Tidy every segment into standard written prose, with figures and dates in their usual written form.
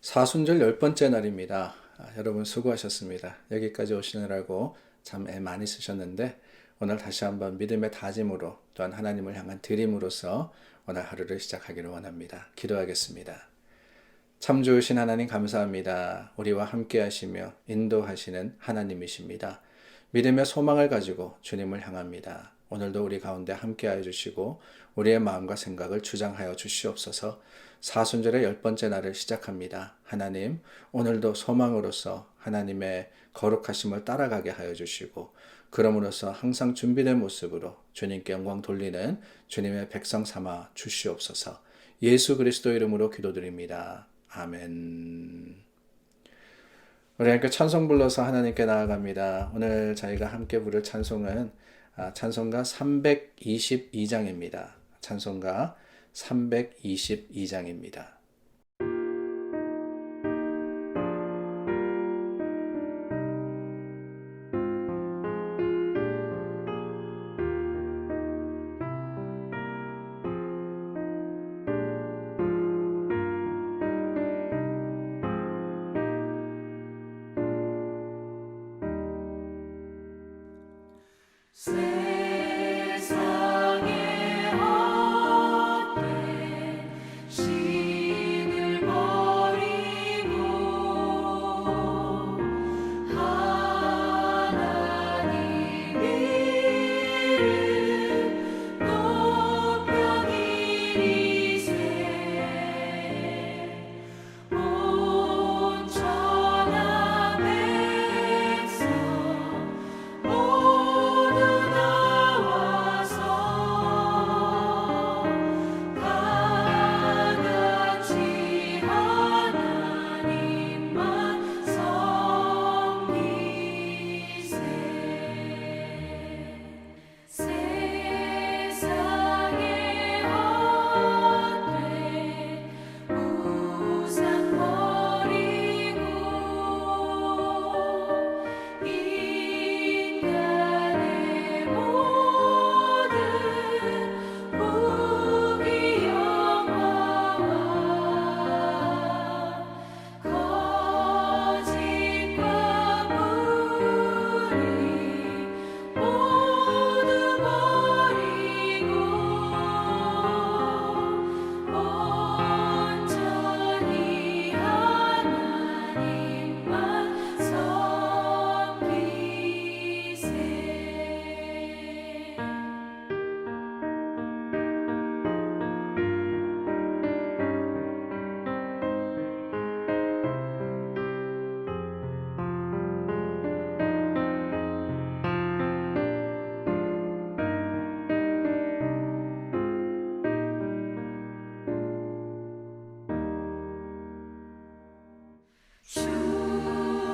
사순절 10번째 날입니다. 여러분 수고하셨습니다. 여기까지 오시느라고 참 애 많이 쓰셨는데 오늘 다시 한번 믿음의 다짐으로 또한 하나님을 향한 드림으로서 오늘 하루를 시작하기를 원합니다. 기도하겠습니다. 참 좋으신 하나님 감사합니다. 우리와 함께 하시며 인도하시는 하나님이십니다. 믿음의 소망을 가지고 주님을 향합니다. 오늘도 우리 가운데 함께하여 주시고 우리의 마음과 생각을 주장하여 주시옵소서. 사순절의 10번째 날을 시작합니다. 하나님, 오늘도 소망으로서 하나님의 거룩하심을 따라가게 하여 주시고 그럼으로써 항상 준비된 모습으로 주님께 영광 돌리는 주님의 백성 삼아 주시옵소서. 예수 그리스도 이름으로 기도드립니다. 아멘. 우리 함께 찬송 불러서 하나님께 나아갑니다. 오늘 저희가 함께 부를 찬송은 찬송가 322장입니다. 찬송가 322장입니다. 세상의 헛된 신을 버리고 하나님 이름 높여 기리세 온 천하 백성 모두 나와서 다 같이 하나님만 섬기세. 세상의 헛된 우상 버리고 인간의 모든 부귀영화와 거짓과 불의 모두 버리고 온전히 하나님만 섬기세.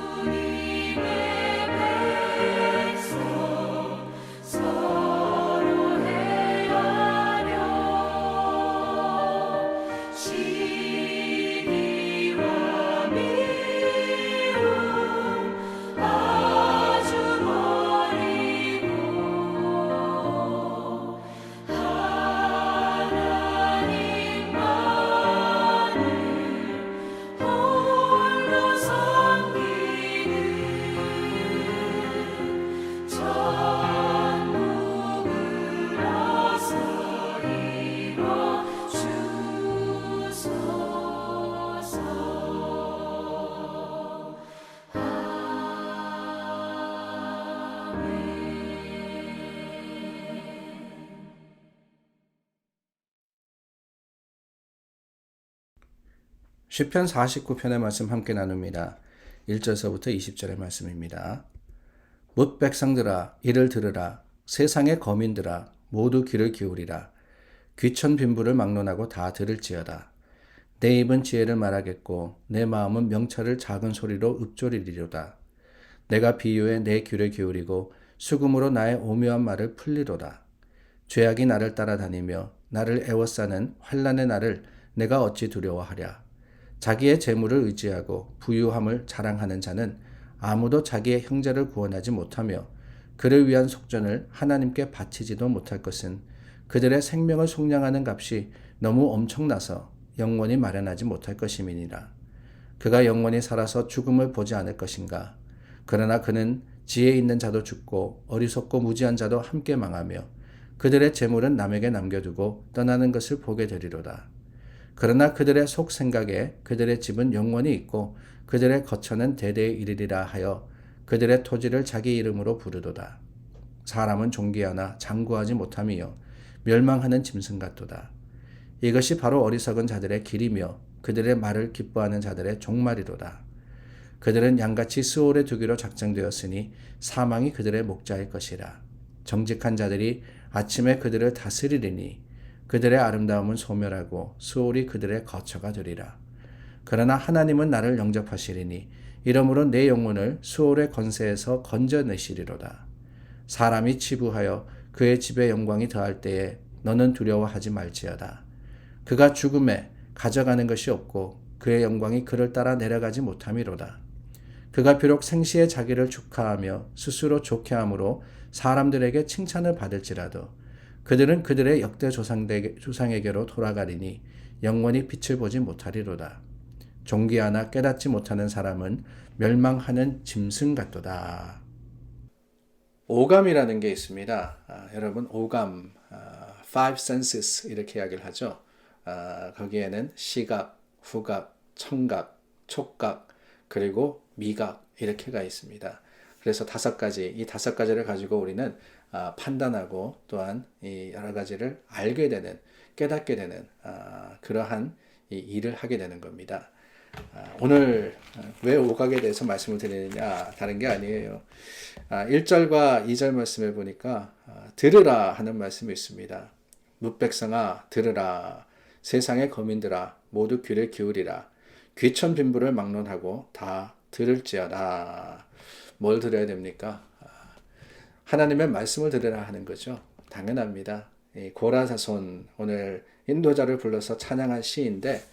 주님의 백성 서로 행하려 시기와 미움 아주 버리고 하나님만을 홀로 섬기는 천국을 어서 이뤄 주소서. 아멘. 시편 49편의 말씀 함께 나눕니다. 1절서부터 20절의 말씀입니다. 뭇 백성들아 이를 들으라. 세상의 거민들아 모두 귀를 기울이라. 귀천 빈부를 막론하고 다 들을지어다. 내 입은 지혜를 말하겠고 내 마음은 명철을 작은 소리로 읊조리리로다. 내가 비유에 내 귀를 기울이고 수금으로 나의 오묘한 말을 풀리로다. 죄악이 나를 따라다니며 나를 애워싸는 환난의 날을 내가 어찌 두려워하랴. 자기의 재물을 의지하고 부유함을 자랑하는 자는 아무도 자기의 형제를 구원하지 못하며 그를 위한 속전을 하나님께 바치지도 못할 것은 그들의 생명을 속량하는 값이 너무 엄청나서 영원히 마련하지 못할 것임이니라. 그가 영원히 살아서 죽음을 보지 않을 것인가? 그러나 그는 지혜 있는 자도 죽고 어리석고 무지한 자도 함께 망하며 그들의 재물은 남에게 남겨두고 떠나는 것을 보게 되리로다. 그러나 그들의 속 생각에 그들의 집은 영원히 있고 그들의 거처는 대대에 이르리라 하여 그들의 토지를 자기 이름으로 부르도다. 사람은 존귀하나 장구하지 못함이요 멸망하는 짐승 같도다. 이것이 바로 어리석은 자들의 길이며 그들의 말을 기뻐하는 자들의 종말이로다. 그들은 양같이 스올에 두기로 작정되었으니 사망이 그들의 목자일 것이라. 정직한 자들이 아침에 그들을 다스리리니 그들의 아름다움은 소멸하고 스올이 그들의 거처가 되리라. 그러나 하나님은 나를 영접하시리니 이러므로 내 영혼을 스올의 권세에서 건져내시리로다. 사람이 치부하여 그의 집에 영광이 더할 때에 너는 두려워하지 말지어다. 그가 죽음에 가져가는 것이 없고 그의 영광이 그를 따라 내려가지 못함이로다. 그가 비록 생시에 자기를 축하하며 스스로 좋게함으로 사람들에게 칭찬을 받을지라도 그들은 그들의 역대 조상에게로 돌아가리니 영원히 빛을 보지 못하리로다. 존귀하나 깨닫지 못하는 사람은 멸망하는 짐승 같도다. 오감이라는 게 있습니다. 여러분 오감, five senses 이렇게 이야기를 하죠. 거기에는 시각, 후각, 청각, 촉각, 그리고 미각 이렇게가 있습니다. 그래서 이 다섯 가지를 가지고 우리는 판단하고 또한 이 여러 가지를 알게 되는, 깨닫게 되는 그러한 이 일을 하게 되는 겁니다. 오늘 왜 오각에 대해서 말씀을 드리느냐 다른 게 아니에요. 1절과 2절 말씀에 보니까 들으라 하는 말씀이 있습니다. 뭇백성아 들으라 세상의 거민들아 모두 귀를 기울이라 귀천 빈부를 막론하고 다 들을지어다. 뭘 들어야 됩니까? 하나님의 말씀을 들으라 하는 거죠. 당연합니다. 고라사손 오늘 인도자를 불러서 찬양한 시인데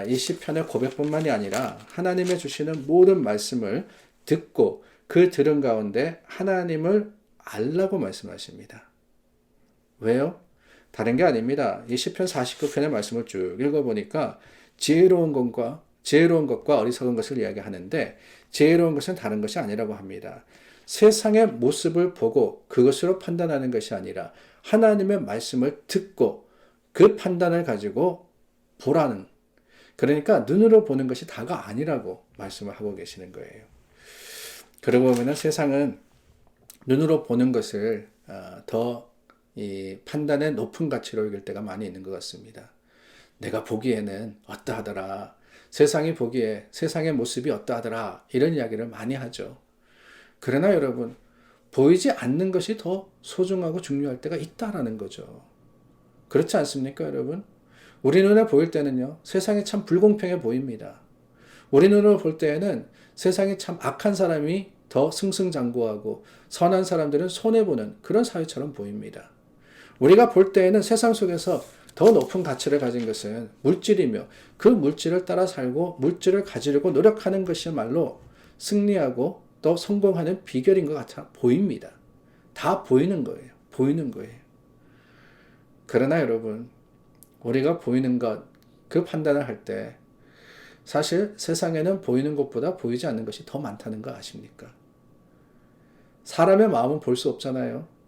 이 시편의 고백뿐만이 아니라 하나님의 주시는 모든 말씀을 듣고 그 들은 가운데 하나님을 알라고 말씀하십니다. 왜요? 다른 게 아닙니다. 이 시편 49편의 말씀을 쭉 읽어보니까 지혜로운 것과 어리석은 것을 이야기하는데 지혜로운 것은 다른 것이 아니라고 합니다. 세상의 모습을 보고 그것으로 판단하는 것이 아니라 하나님의 말씀을 듣고 그 판단을 가지고 보라는, 그러니까 눈으로 보는 것이 다가 아니라고 말씀을 하고 계시는 거예요. 그러고 보면 세상은 눈으로 보는 것을 더 이 판단의 높은 가치로 여길 때가 많이 있는 것 같습니다. 내가 보기에는 어떠하더라, 세상이 보기에 세상의 모습이 어떠하더라, 이런 이야기를 많이 하죠. 그러나 여러분, 보이지 않는 것이 더 소중하고 중요할 때가 있다라는 거죠. 그렇지 않습니까, 여러분? 우리 눈에 보일 때는요, 세상이 참 불공평해 보입니다. 우리 눈으로 볼 때에는 세상이 참 악한 사람이 더 승승장구하고 선한 사람들은 손해보는 그런 사회처럼 보입니다. 우리가 볼 때에는 세상 속에서 더 높은 가치를 가진 것은 물질이며 그 물질을 따라 살고 물질을 가지려고 노력하는 것이야말로 승리하고 또 성공하는 비결인 것 같아 보입니다. 다 보이는 거예요. 보이는 거예요. 그러나 여러분, 우리가 보이는 것, 그 판단을 할 때 사실 세상에는 보이는 것보다 보이지 않는 것이 더 많다는 거 아십니까? 사람의 마음은 볼 수 없잖아요.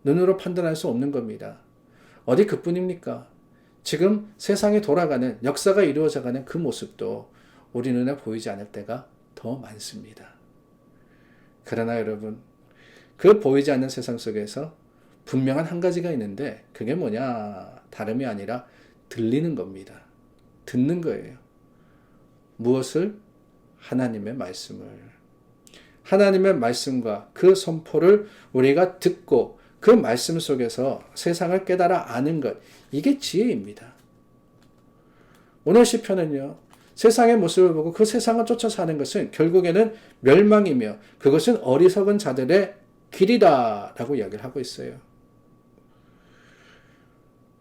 눈으로 판단할 수 없는 겁니다. 어디 그뿐입니까? 지금 세상이 돌아가는, 역사가 이루어져가는 그 모습도 우리 눈에 보이지 않을 때가 더 많습니다. 그러나 여러분, 그 보이지 않는 세상 속에서 분명한 한 가지가 있는데 그게 뭐냐? 다름이 아니라 들리는 겁니다. 듣는 거예요. 무엇을? 하나님의 말씀을. 하나님의 말씀과 그 선포를 우리가 듣고 그 말씀 속에서 세상을 깨달아 아는 것, 이게 지혜입니다. 오늘 시편은요, 세상의 모습을 보고 그 세상을 쫓아 사는 것은 결국에는 멸망이며 그것은 어리석은 자들의 길이다 라고 이야기를 하고 있어요.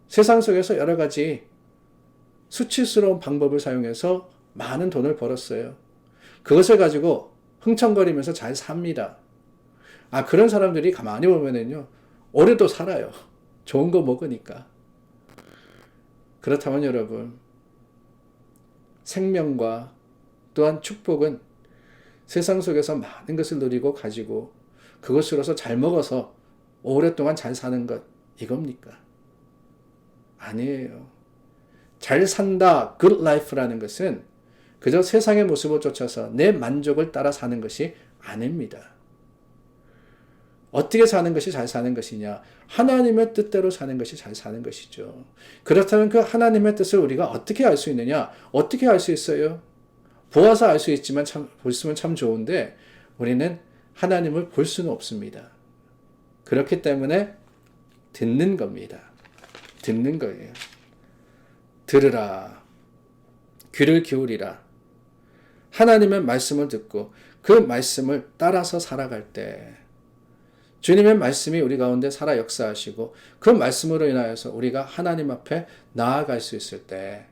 세상 속에서 여러 가지 수치스러운 방법을 사용해서 많은 돈을 벌었어요. 그것을 가지고 흥청거리면서 잘 삽니다. 그런 사람들이 가만히 보면은요, 오래도 살아요. 좋은 거 먹으니까. 그렇다면 여러분, 생명과 또한 축복은 세상 속에서 많은 것을 누리고 가지고 그것으로서 잘 먹어서 오랫동안 잘 사는 것 이겁니까? 아니에요. 잘 산다, good life라는 것은 그저 세상의 모습을 쫓아서 내 만족을 따라 사는 것이 아닙니다. 어떻게 사는 것이 잘 사는 것이냐? 하나님의 뜻대로 사는 것이 잘 사는 것이죠. 그렇다면 그 하나님의 뜻을 우리가 어떻게 알 수 있느냐? 어떻게 알 수 있어요? 보아서 알 수 있지만 보시면 참 좋은데 우리는 하나님을 볼 수는 없습니다. 그렇기 때문에 듣는 겁니다. 듣는 거예요. 들으라. 귀를 기울이라. 하나님의 말씀을 듣고 그 말씀을 따라서 살아갈 때 주님의 말씀이 우리 가운데 살아 역사하시고 그 말씀으로 인하여서 우리가 하나님 앞에 나아갈 수 있을 때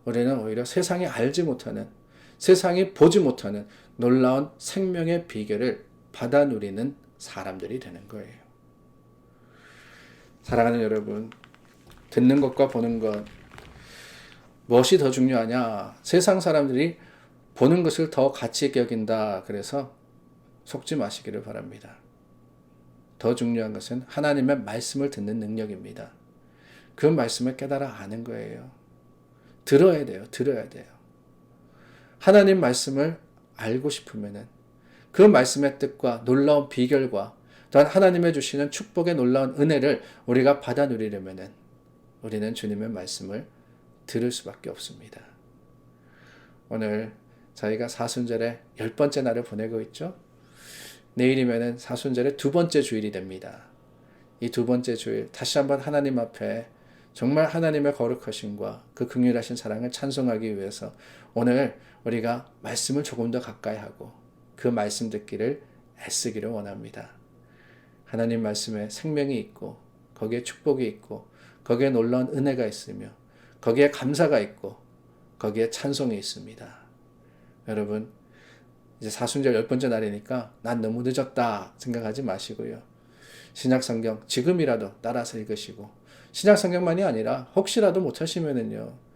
우리는 오히려 세상이 알지 못하는 세상이 보지 못하는 놀라운 생명의 비결을 받아 누리는 사람들이 되는 거예요. 사랑하는 여러분, 듣는 것과 보는 것 무엇이 더 중요하냐? 세상 사람들이 보는 것을 더 가치 있게 여긴다. 그래서 속지 마시기를 바랍니다. 더 중요한 것은 하나님의 말씀을 듣는 능력입니다. 그 말씀을 깨달아 아는 거예요. 들어야 돼요. 들어야 돼요. 하나님 말씀을 알고 싶으면은 그 말씀의 뜻과 놀라운 비결과 또한 하나님의 주시는 축복의 놀라운 은혜를 우리가 받아 누리려면은 우리는 주님의 말씀을 들을 수밖에 없습니다. 오늘 저희가 사순절의 10번째 날을 보내고 있죠. 내일이면은 사순절의 2번째 주일이 됩니다. 이 2번째 주일 다시 한번 하나님 앞에 정말 하나님의 거룩하심과 그 긍휼하신 사랑을 찬송하기 위해서 오늘 우리가 말씀을 조금 더 가까이 하고 그 말씀 듣기를 애쓰기를 원합니다. 하나님 말씀에 생명이 있고 거기에 축복이 있고 거기에 놀라운 은혜가 있으며 거기에 감사가 있고 거기에 찬송이 있습니다. 여러분 이제 사순절 10번째 날이니까 난 너무 늦었다 생각하지 마시고요. 신약성경 지금이라도 따라서 읽으시고 신약성경만이 아니라 혹시라도 못하시면은요.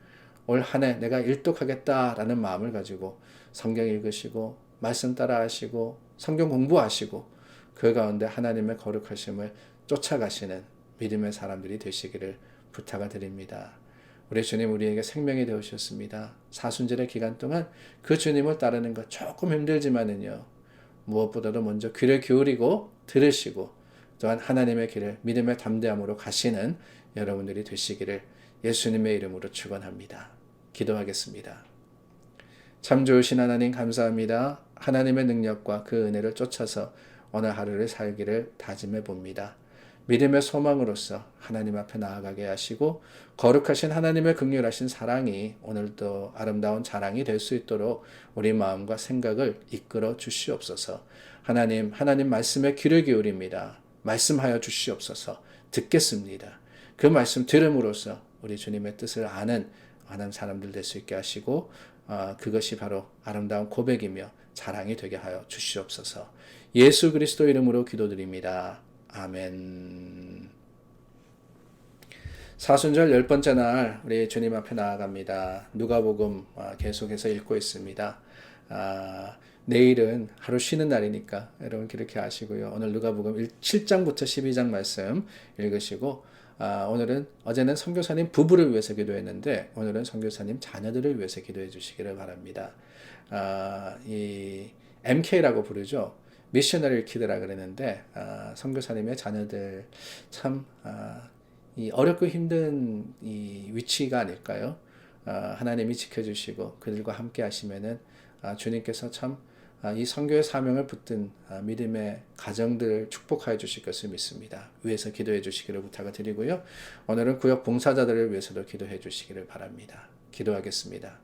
올 한 해 내가 일독하겠다라는 마음을 가지고 성경 읽으시고 말씀 따라 하시고 성경 공부하시고 그 가운데 하나님의 거룩하심을 쫓아가시는 믿음의 사람들이 되시기를 부탁을 드립니다. 우리 주님 우리에게 생명이 되어주셨습니다. 사순절의 기간 동안 그 주님을 따르는 것 조금 힘들지만은요. 무엇보다도 먼저 귀를 기울이고 들으시고 또한 하나님의 길을 믿음의 담대함으로 가시는 여러분들이 되시기를 예수님의 이름으로 축원합니다. 기도하겠습니다. 참 좋으신 하나님 감사합니다. 하나님의 능력과 그 은혜를 쫓아서 오늘 하루를 살기를 다짐해 봅니다. 믿음의 소망으로서 하나님 앞에 나아가게 하시고 거룩하신 하나님의 긍휼하신 사랑이 오늘도 아름다운 자랑이 될 수 있도록 우리 마음과 생각을 이끌어 주시옵소서. 하나님 말씀에 귀를 기울입니다. 말씀하여 주시옵소서. 듣겠습니다. 그 말씀 들음으로써 우리 주님의 뜻을 아는 사람들 될 수 있게 하시고 그것이 바로 아름다운 고백이며 자랑이 되게 하여 주시옵소서. 예수 그리스도 이름으로 기도드립니다. 아멘. 사순절 10번째 날 우리 주님 앞에 나아갑니다. 누가복음 계속해서 읽고 있습니다. 내일은 하루 쉬는 날이니까 여러분 그렇게 아시고요. 오늘 누가복음 7장부터 12장 말씀 읽으시고 어제는 선교사님 부부를 위해서 기도했는데 오늘은 선교사님 자녀들을 위해서 기도해 주시기를 바랍니다. 이 MK라고 부르죠. 미셔너리 키드라 그랬는데 선교사님의 자녀들 참 이 어렵고 힘든 이 위치가 아닐까요? 하나님이 지켜주시고 그들과 함께 하시면은 주님께서 참 이 선교의 사명을 붙든 믿음의 가정들을 축복하여 주실 것을 믿습니다. 위해서 기도해 주시기를 부탁을 드리고요. 오늘은 구역 봉사자들을 위해서도 기도해 주시기를 바랍니다. 기도하겠습니다.